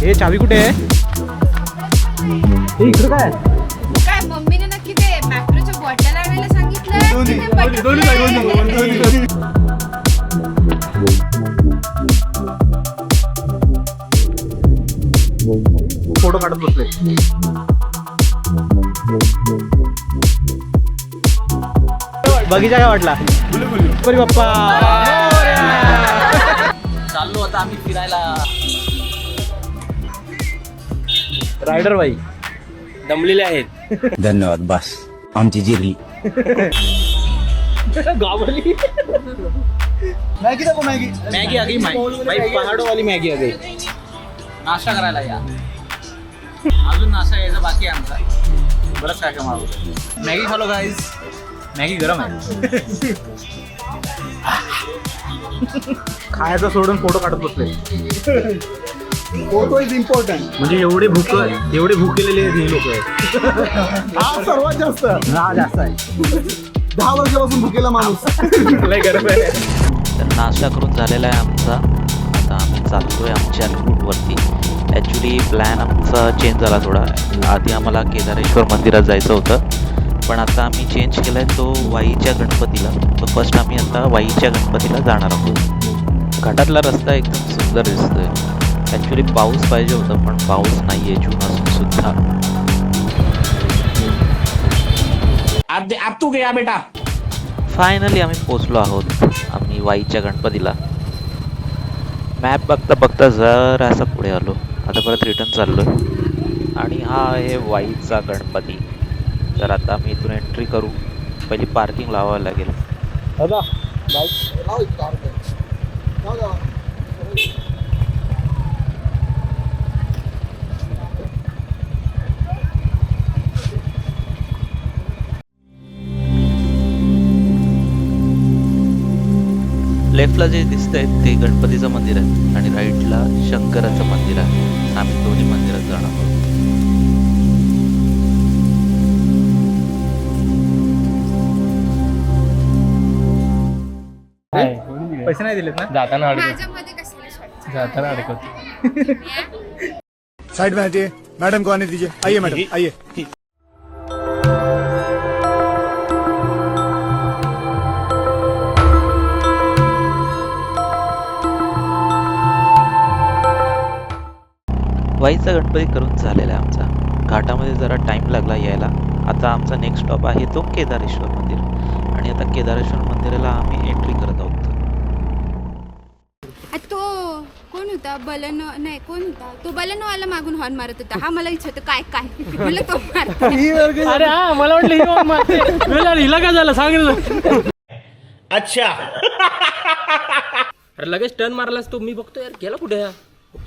हे चावी कुठे आहे? इकडे काय? काय मम्मीने नक्की ते मॅप्रोच्या बॉटल आणायला सांगितलं की ते पटकन फोटो काढत बसले. बगीचा काय वाटला? अरे बाप्पा, चाललो आता आम्ही फिरायला. रायडर बाई दमलेले आहेत. धन्यवाद बस आमची जिरली. गावली. मॅगी दाखव मॅगी. मॅगी आ गई भाई, पहाडो वाली मॅगी आ गई. नाश्ता करायला या. अजून नाश्ता यायचा बाकी आहे आमचा. बरंच काय काय मागवतो. मॅगी खालो गाईज. मॅगी गरम आहे. खायचं सोडून फोटो काढत बसले. Photo is important. म्हणजे एवढे भूकेलेले आहेत हे लोक. हा सर्वात जास्त. हा जास्त आहे. 10 वर्षापासून भुकेला माणूस. लय गरम आहे. तर नाश्ता करून झालेला आहे आमचा. आता आम्ही चाललो आहे आमच्या रूटवरती. ॲक्च्युली प्लॅन आमचा चेंज झाला थोडा. आधी आम्हाला केदारेश्वर मंदिरात जायचं होतं, पण आता आम्ही चेंज केला आहे तो वाईच्या गणपतीला. तर फर्स्ट आम्ही आता वाईच्या गणपतीला जाणार आहोत. घाटातला रस्ता एकदम सुंदर दिसतोय. ॲक्च्युली पाऊस पाहिजे होता, पण पाऊस नाही आहे जून असून सुद्धा. अब तू गया बेटा. फायनली आम्ही पोचलो आहोत आम्ही वाईच्या गणपतीला. मॅप बघता बघता जरासा पुढे आलो. आता परत रिटर्न चाललो आहे. आणि हा आहे वाईचा गणपती. तर आता आम्ही इथून एंट्री करू. पहिली पार्किंग लावावं लागेल. लेफ्टला जे दिसतंय ते गणपतीचं मंदिर आहे आणि राईटला शंकराचं मंदिर आहे. आम्ही दोन्ही मंदिरात जाणार आहोत. पैसे नाही दिलेत ना? जाताना माझ्यामध्ये कशाला शॉर्ट जाताना अडकवतो. साइड में हटिए. मैडम को आने दीजिए. आइए मैडम आइए. वाईचा गणपती करून झालेला आहे आमचा. घाटामध्ये जरा टाईम लागला यायला. आता आमचा नेक्स्ट स्टॉप आहे तो केदारेश्वर मंदिर. आणि आता केदारेश्वर मंदिराला आम्ही एंट्री करत आहोत. तो कोण होता? बलन नाही, कोण होता तो? बलनवाला मागून हॉर्न मारत होता. हा मला विचारतो काय काय म्हणलं तो मारतो. अरे हा मला वाटलं हिरो मारते. हिला काय झालं सांग ना. अच्छा. अरे लगेच टर्न मारलास तो. मी बघतो यार गेला कुठे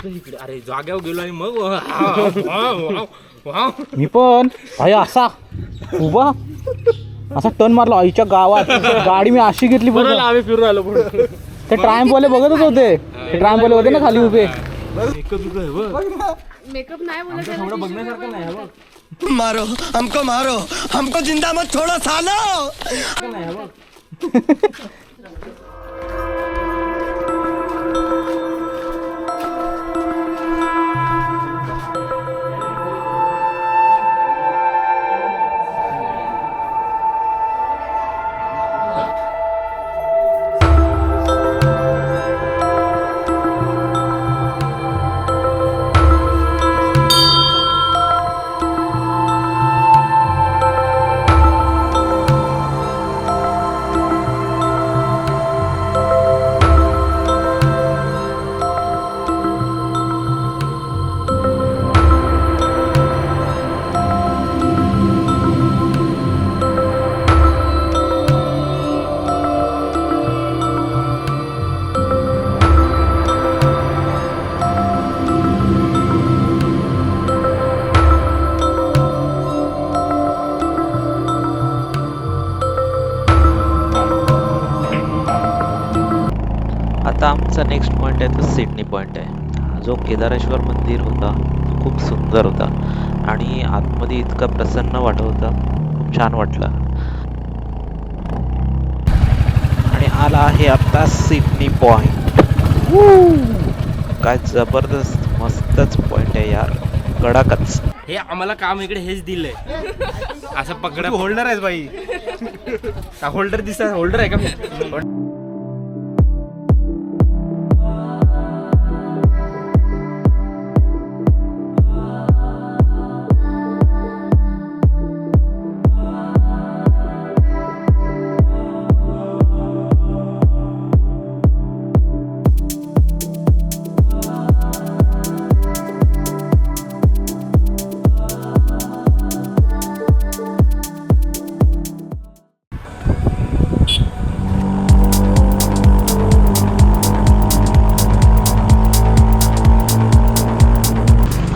इकडे. अरे जाग्यावर गेलो आणि मग मी पण भाई असा उभा असा टर्न मारला आईच्या गावात. गाडी मी अशी घेतली. बरं आम्ही फिरून आलो पुढे. ते ट्रायम्पवाले बघतच होते. ते ट्रायम्पवाले होते ना खाली उभे. मेकअप नाही बोलत. बघण्यासारखं नाही बघ. मारो हमको जिंदा मत छोड़ो सालो. आता आमचा नेक्स्ट पॉईंट आहे तो सिडनी पॉईंट आहे. जो केदारेश्वर मंदिर होता तो खूप सुंदर होता आणि आतमध्ये इतका प्रसन्न वाटत होता. खूप छान वाटलं. आणि आला आहे आता सिडनी पॉईंट. काय जबरदस्त मस्तच पॉईंट आहे. आहे यार कडाकच. हे आम्हाला काम इकडे हेच दिलंय असं पकडा. होल्डर आहेस बाई. होल्डर दिसत होल्डर आहे का मी?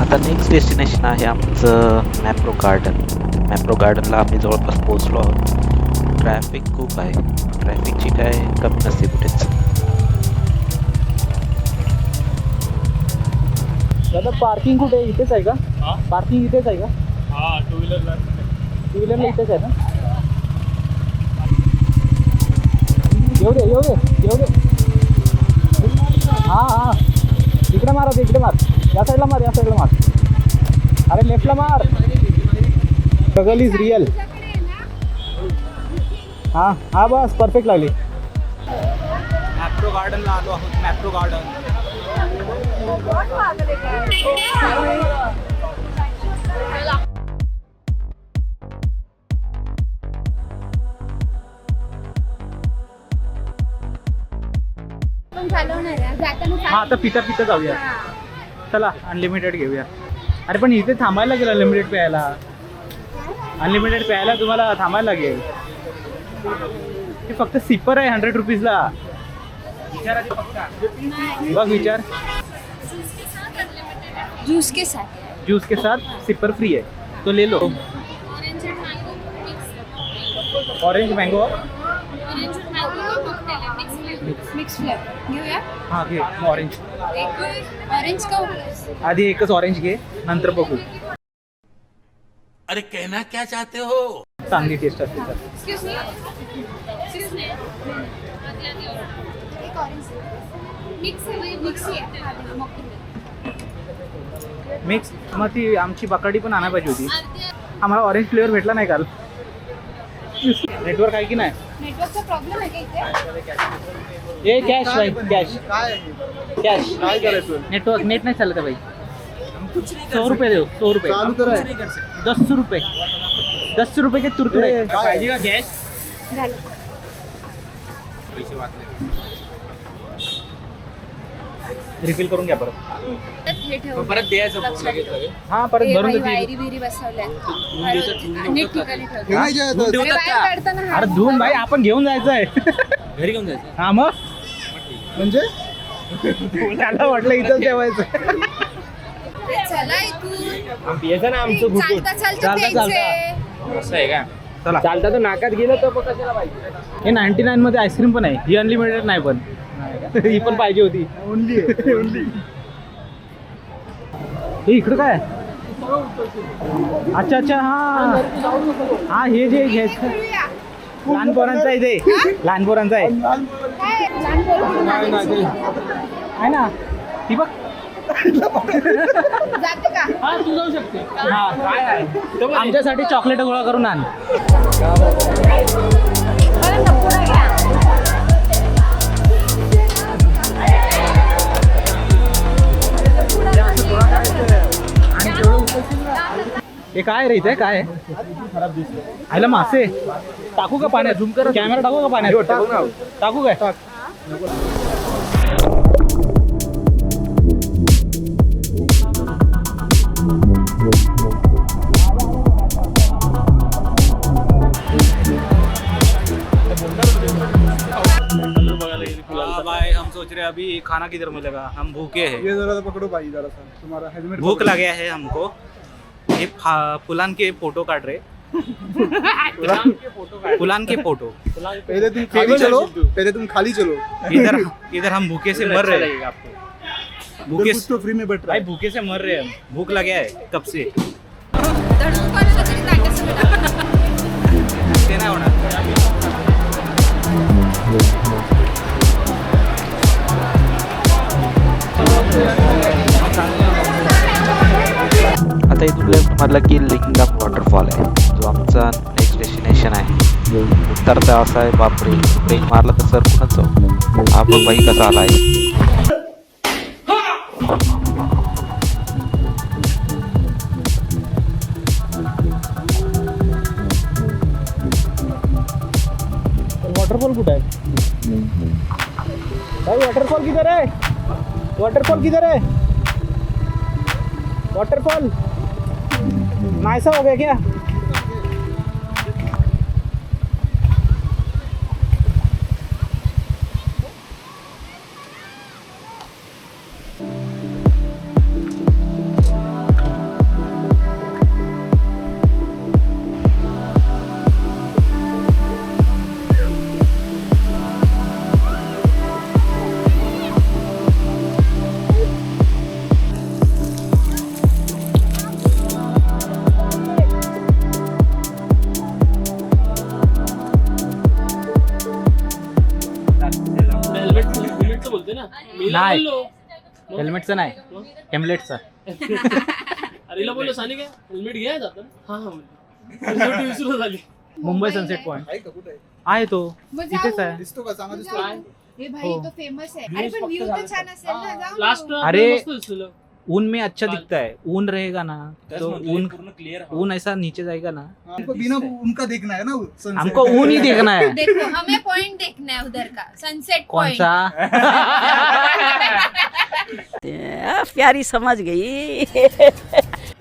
आता नेक्स्ट डेस्टिनेशन आहे आमचं मॅप्रो गार्डन. मॅप्रो गार्डनला आम्ही जवळपास पोहोचलो आहोत. ट्रॅफिक खूप आहे, ट्रॅफिकची काय कमी नसते कुठेच. दादा पार्किंग कुठे आहे? इथेच आहे का? पार्किंग इथेच आहे का? हा टू व्हीलरला इथेच आहे ना? येऊ दे. हा इकडे मार, इकडे मार, या साईडला मार. अरे लेफ्टला मार. Struggle is real. हा बस परफेक्ट लागली. मॅप्रो गार्डनला आलो आहोत. मॅप्रो गार्डन. पण चालवणार आहे जाताना. हा आता पिता जाऊया. चला अनलिमिटेड घेऊया. अरे पण इथे थांबायला लागेल अनलिमिटेड प्यायला तुम्हाला थांबायला लागेल. हे फक्त सिपर आहे 100 रुपीजला. बघ विचार. जूस के साथ सिपर फ्री है तो ले low. Orange mango mix flavour घेऊया. हा घे ऑरेंज. ऑरेंज का आधी एकच ऑरेंज घे, नंतर बघू. अरे कहना क्या चाहते हो? चांगली टेस्ट असते तर. एक्सक्यूज मी एक ऑरेंज मिक्स आहे. मिक्स मग ती आमची बकाडी पण आणायला पाहिजे होती. आम्हाला ऑरेंज फ्लेवर भेटला नाही काल. नेटवर्क आहे की नाही? नेटवर्कचा प्रॉब्लेम आहे का इथे? ए कॅश भाई कॅश. काय करायचं? नेट नाही चालत भाई. 100 रुपये देऊ. 100 रुपये 10 रुपये के तुरतुरे पाहिजे का कॅश? झालं. रिफिल करून घ्या परत. हे ठेव. परत द्यायचं लक्षात ठेव. हा परत हे भरून बाई देते. वायरी बिरी बसवल्या. नीट ठिकाणी ठेव. ठेवून अरे बाहेर काढताना हात अरे धुवून भाई आपण घेऊन जायचंय. घरी घेऊन जायचं. हा मग म्हणजे त्याला वाटलं इथं ठेवायचं. चला इथून. येतं ना आमचं चालता प्यायचे. असं आहे का? चला. चालता तर नाकात गेलं तर मग कशाला पाहिजे? हे 99 मध्ये आईस्क्रीम पण आहे. ही अनलिमिटेड नाही पण ही पण पाहिजे होती. ओनली हे इकडं काय? अच्छा हा हे जे घ्यायचं लहान पोरांचं आहे ते. लहान पोरांचं आहे काय लहान पोरं आहे ना ती बघ. जाते का? हा तू जाऊ शकते. हा काय आहे आमच्यासाठी चॉकलेट गोळा करून आण. मला नको ना घ्या. हे काय रे इथे काय आयला मासे टाकू का पाण्यात? झूम कर. कॅमेरा टाकू का पाण्यात? टाकू काय? भाई हम सोच रहे हैं अभी खाना किधर मिलेगा. हम भूखे हैं. ये जरा पकड़ो भाई, जरा सा तुम्हारा हेलमेट. भूख लगे है हमको. ये पुलान के फोटो काट रहे. पुलान के फोटो. पहले तुम खाली चलो. इधर हम भूखे से मर रहे हैं. भूखे कुछ तो फ्री में बैठ रहा भाई है. भूखे से मर रहे हैं हम. भूख लगे है कब से. धडकून कोणाला तरी ताटासमोर. ते नाही होणार. आता इथून लेफ्ट मारला की लिंगम वॉटरफॉल आहे, जो आमचा नेक्स्ट डेस्टिनेशन आहे. उतरता असा आहे, बापरे, ब्रेक मारला तर सर कुणाच जाऊ. हा बघ बाई कसा आला आहे. वॉटरफॉल कुठे आहे भाई? वॉटरफॉल किधर है? वॉटरफॉल किधर है? वॉटरफॉल नाइसा हो गया क्या? हेल्मेटचं बोलते ना मी नाही. बोललो हेल्मेटचं नाही, हेमलेटचं. अरे हिला बोललो सानी काय हेल्मेट घ्या जातं हा हा म्हणते विसरून झाली. मुंबई सनसेट पॉइंट आहे का कुठे आहे? आहे तो, मग इथेच जाऊ. आहे. दिसतो का? चांगला दिसतो काय? हे भाई तो फेमस आहे. अरे पण व्ह्यू तर छान असेल ना, जाऊ ना. लास्ट अरे, मस्त दिसलेलं. ऊन में अच्छा दिखता है. ऊन रहेगा ना तो ऊन पूर्ण क्लिअर ऊन ऐसा नीचे जाएगा ना. हमको बिना उनका देखना है ना sunset. हमको ऊन ही देखना है. देखो हमें पॉइंट देखना है उधर का, सनसेट कौन पॉइंट. सा? प्यारी समझ गई.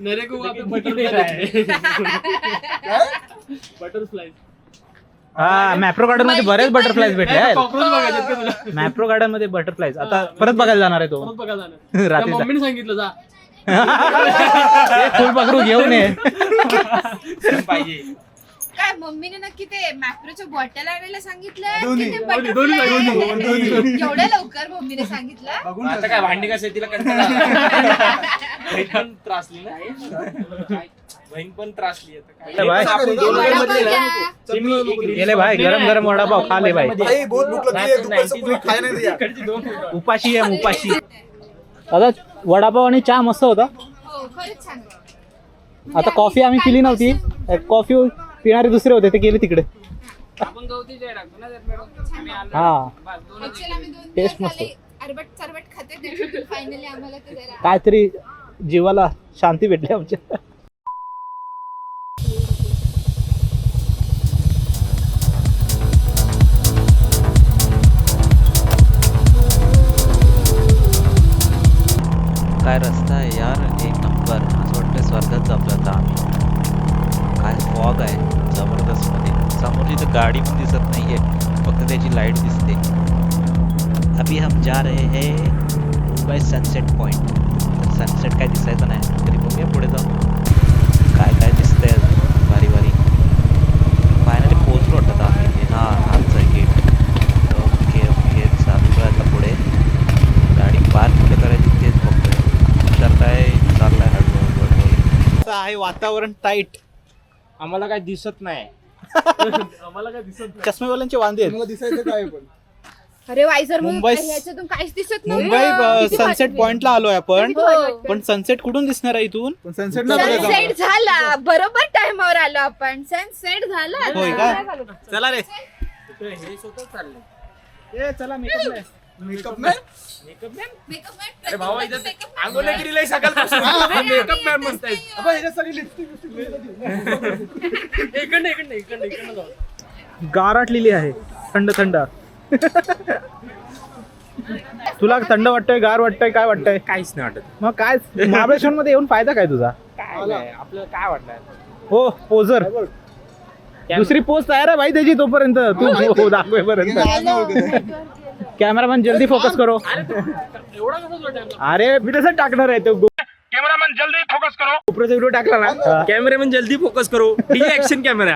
मेरे को वहाँ पे बटरफ्लाई बटरफ्लाई हा, मॅप्रो गार्डन मध्ये बरेच बटरफ्लाईज भेटले आहेत. कॉक्रोच बघायचे का तुला? मॅप्रो गार्डन मध्ये बटरफ्लाईज आता परत बघायला जाणार आहे तो. परत बघा जाणार. रात्री मम्मीने सांगितलं जा फुल पकडू घेऊन ये. पाहिजे. काय मम्मीने नक्की ते मॅप्रोच्या बॉटल आणायला सांगितलं दोन्ही, की ते दोन्ही, butterfly? दोन्ही. एवढ्या लवकर मम्मीने सांगितलं. बघून आता ठेव. काय भांडी कसं तिला कंटाळा बहीण पण त्रासली ना बहीण पण त्रासली ले भाई, वडापाव घ्या. गेले भाई, गरम गरम वडापाव खा ले भाई. भाई बहुत भूख लगी है, दोपहर से कुछ खाया नहीं दिया. उपाशी आहे उपाशी. दादा वडापाव आणि चहा मस्त होता. हो खरंच छान आहे. आता कॉफी आम्ही पिली नव्हती, कॉफी पिणारे दुसरे होते ते गेले तिकडे. हा Actually आम्ही 2 टेस्ट दिवस मस्त. झाले अरबट चरबट खाते, त्याच्यातून फायनली आम्हाला ते जरा काहीतरी जीवाला शांती भेटली आमच्या. काय रस्ता आहे यार, एक नंबर. असं वाटतं स्वर्गात जपलं आता आम्ही. काय फॉग आहे जबरदस्त मध्ये. समोरची तर गाडी पण दिसत नाहीये, फक्त त्याची लाईट दिसते. अभी हम जा रहे हैं मुंबई सनसेट पॉइंट. तर सनसेट काय दिसायचं नाही, तरी बघूया पुढे जाऊन काय काय दिसतंय अजून भारी भारी. फायनली पोहोचलो वाटतं आता आम्ही. हां, आमचं आहे गेट. ओके ओके, चालू आहे आता पुढे. गाडी पार्क कुठे करायची तेच बघतोय. करताय चाललाय हळूहळू. आहे वातावरण टाईट, आम्हाला काय दिसत नाही आम्हाला काय दिसत नाही. चष्मेवाल्यांचे वांदे आहेत. तुम्हाला दिसायचं काय पण? अरे वायझर मुंबई- ह्याच्यातून काहीच दिसत नव्हतं. मुंबई किती सनसेट वाटलं. पॉइंटला आलोय आपण, हो. पण सनसेट कुठून दिसणार आहे इथून? पण सनसेट ना बघायचं सनसेट झाला, बरोबर टाइमावर आलो आपण. सनसेट झाला. होय का? चला रे. हे स्वतः चाललंय. ए चला मेकअप नाही. मेकअप नाही. Makeup man, अरे भावा इथं makeup man. आंघोळ केली सकाळपासून मेकअप मॅन म्हणताय. अबे, ह्याच्यासाठी लिपस्टिक इकडनं जाऊ. गारटलेली आहे, थंड थंड. तुला थंड वाटतंय, गार वाटतंय, काय वाटतंय? काहीच नाही वाटत. मग काय महाबळेश्वर मध्ये येऊन फायदा काय तुझा? काय नाही, आपल्याला काय वाटलं हो पोझर. दुसरी पोज तयार आहे भाई त्याची, तोपर्यंत तू दाखवेपर्यंत. कॅमेरामॅन जल्दी फोकस करो. एवढा कसं वाटत. अरे मी तसं टाकणार आहे तो. कॅमेरामॅन जल्दी फोकस करो. कोपऱ्याचा व्हिडिओ टाकला ना. कॅमेरामॅन जल्दी फोकस करो. DJ action camera.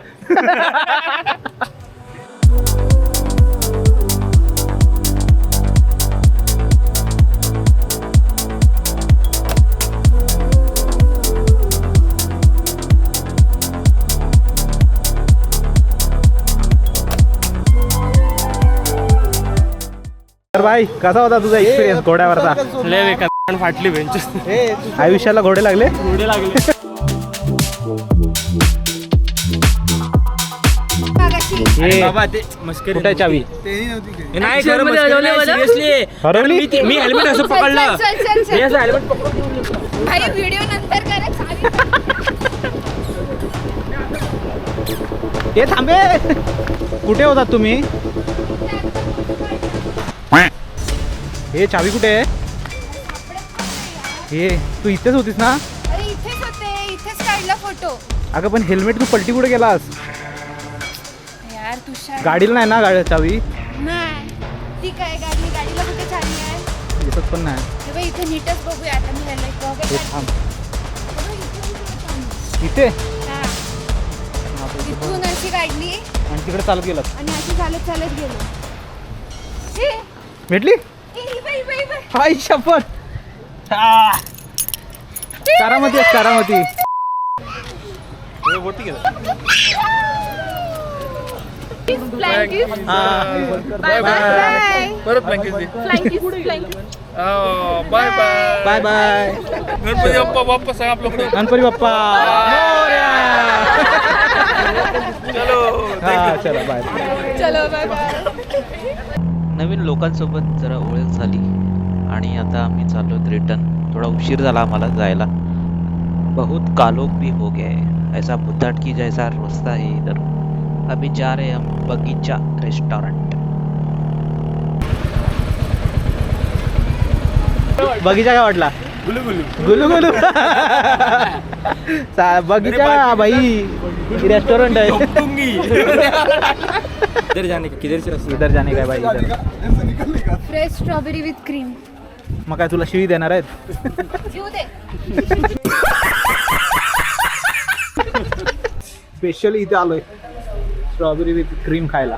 तर भाई कसा होता तुझा एक्सपिरियन्स घोड्यावरचा? लय बेकार फाटली बेंच. आयुष्याला घोडे लागले. घोडे लागले. हे बाबा ते मस्करी कुठे आहे चावी? हे नाही खरं मस्करी नाही, seriously. हरवली? मी हेल्मेट असं पकडलं चल मी असं हेल्मेट पकडून भाई व्हिडिओ नंतर करा हे थांबे. कुठे होतात तुम्ही? हे चावी कुठे आहे? हे तू इथेच होतीस ना? अरे इथेच होते, इथेच काढला फोटो. अगं पण हेल्मेट तू पलटी कुठे गेलास? यार तुषार गाडीला नाही ना गाडी चावी? नाही ती काय गाडीला कुठे चावी आहे? दिसत पण नाही. हे बघ इथे नीटच बघूया आता मी हेल्मेट हे थांब. बघ इथे इथून अशी काढली आणि तिकडे चालत गेलात. आणि अशी चालत चालत गेलो. हे भेटली? ए, बाई बाई बाई हाय शपथ. कारामती आहे कारामती. बाय बाय परत ब्लँकेट दे bye bye bye bye. Ganpati Bappa Bappa सांग आपल्याकडे गणपती बाप्पा मोरया. हा चला बाय. चलो बाय बाय. नवीन लोकांसोबत जरा ओळख झाली आणि आता आम्ही चाललो रिटर्न. थोडा उशीर झाला आम्हाला जायला. बहुत कालोख भी हो गया है, ऐसा बुद्धट की जैसा रास्ता है इधर. अभी जा रहे हम बगीचा रेस्टोरेंट. बगीचा काय वाटला? गुलू गुलू बगीचा भाई रेस्टोरेंट आहे. इधर जाने का किधर से रास्ता इधर जाने काय भाई इधर. Fresh strawberry with cream. मग काय तुला शिवी देणार आहेत? घेऊ दे. स्पेशली इथे आलोय स्ट्रॉबेरी विथ क्रीम खायला.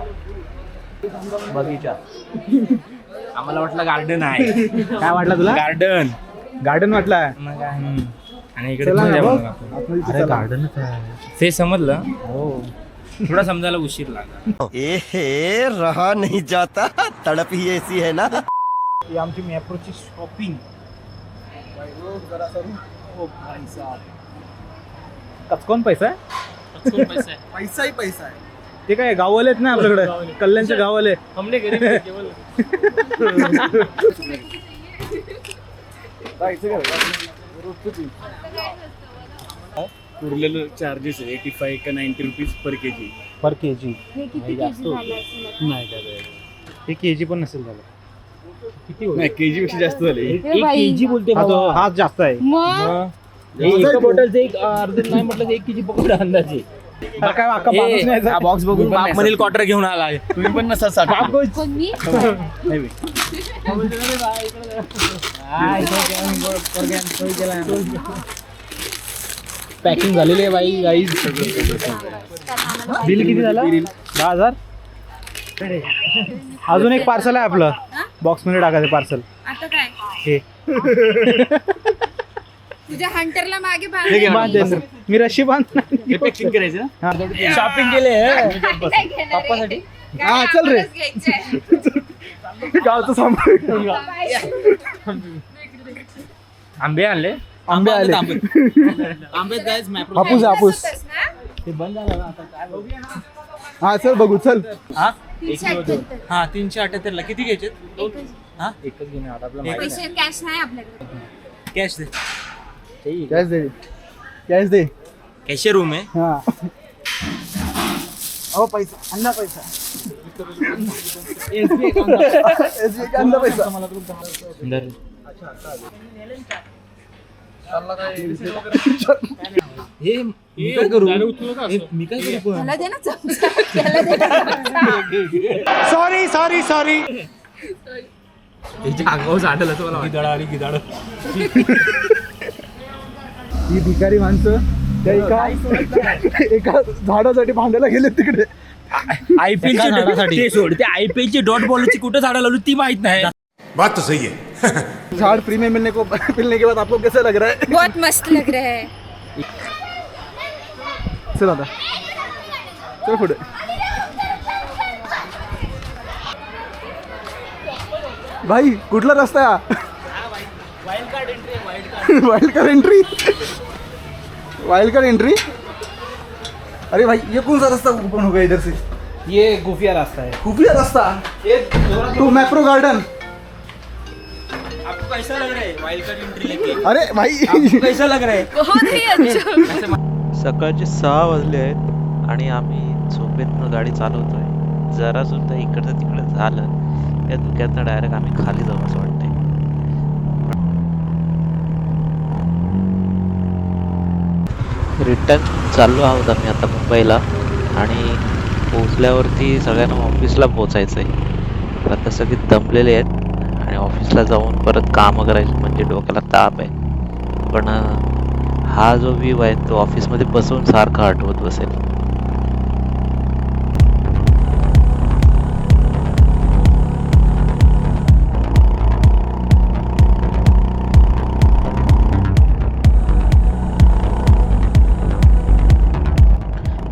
बगीचा. आम्हाला वाटलं गार्डन आहे. काय वाटलं तुला? गार्डन गार्डन वाटला? मग आणि इकडे चला पण ना जाऊ बघ. नका. आतमध्ये अरे चला. गार्डनच आहे ते समजलं. हो. थोडा समजायला उशीर लागला. ए रहा नहीं जाता, तड़प ही ऐसी है ना. ही आमची मॅप्रोची शॉपिंग. कचकोन पैसा आहे? पैसा ही पैसा आहे. ते काय गाववाले आहेत ना आपल्याकडे, कल्याणचे गाववाले. हमने गरीब है केवल. उरलेलं चार्जेस आहे 85 का 90 रुपीज पर केजी. पर केजी. हे किती केजी झालं असेल? नाही काय हे केजी पण नसेल झालं. नाही केजी पेक्षा जास्त झाले. हे बाई. केजी बोलते हा तो हाच जास्त आहे. मग एका बॉटलचं एक अर्ध नाही म्हटलं तर 1 केजी पकडा अंदाजे. हा काय अख्खा बाजूच नाही यायचा. बॉक्स बघून बाप म्हणेल क्वार्टर घेऊन आला. तुम्ही पण नसा साठ. कोण मी? पॅकिंग झालेली आहे बाई गाईज. बिल किती झालं? 10,000. अजून एक पार्सल आहे आपलं. बॉक्स मध्ये टाकायचं पार्सल. आता काय हे तुझ्या हंटरला मागे बांध दे. मी रशी बांध. पॅकिंग करायचं हा. शॉपिंग केले पप्पासाठी. हा, चल रे. गावचं सामान. आंबे आणले. आंबे आले. आंबे गाईज मॅप्रो. हापूस हापूस. हा चल बघू चल. हा 378 ला किती घ्यायचे? हा एकच घेणे आता आपला पैसे कॅश नाही आपल्याकडे. कॅश दे. कॅश दे. कॅश दे. कैसे रूम है. हा. अहो पैसा अन्ना पैसा. SBI का अन्ना पैसा. हे मी काय करू? मी काय करू? त्याला दे ना चमचा. त्याला दे ना चमचा. सॉरी. त्याच्या अंगावर झाडलं असं मला गिदाड आणि गिदाड. ही भिकारी माणसं त्या एका झाडासाठी भांडायला गेले तिकडे. IPL च्या झाडासाठी ते सोड. ते IPL ची डॉट बॉलची कुठं झाडं लावली ती माहित नाही. बात तो सही है. झाड़ फ्री में मिलने के बाद आपको कैसा लग रहा है? बहुत मस्त लग रहा है. चल आता चल पुढे. भाई कुठला रस्ता आहे? Wild card entry. अरे भाई ये कौन सा रास्ता ओपन हो गया इधर से? ये गुफिया रास्ता है. खुफिया रास्ता ये टू मैप्रो गार्डन. आपको कैसा लग रहा है वाइल्ड कार्ड एंट्री लेके अरे भाई कैसा लग रहा है बहुत ही अच्छा. सकाळचे 6 वाजले आहेत आणि आम्ही झोपेतनं गाडी चालवतोय. जरा सुद्धा इकडचं तिकडं झालं या धुक्यातनं डायरेक्ट आम्ही खाली जाऊ असं वाटतंय. रिटर्न चाललो आहोत आम्ही आता मुंबईला आणि पोचल्यावरती सगळ्यांना ऑफिसला पोचायचं आहे. तर आता सगळे दमलेले आहेत आणि ऑफिसला जाऊन परत कामं करायची म्हणजे डोक्याला ताप आहे. पण हा जो व्ह्यू आहे तो ऑफिसमध्ये बसून सारखा आठवत बसेल.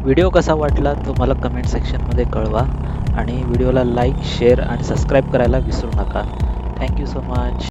व्हिडिओ कसा वाटला तो मला कमेंट सेक्शनमध्ये कळवा आणि व्हिडिओला लाईक शेअर आणि सबस्क्राईब करायला विसरू नका. Thank you so much.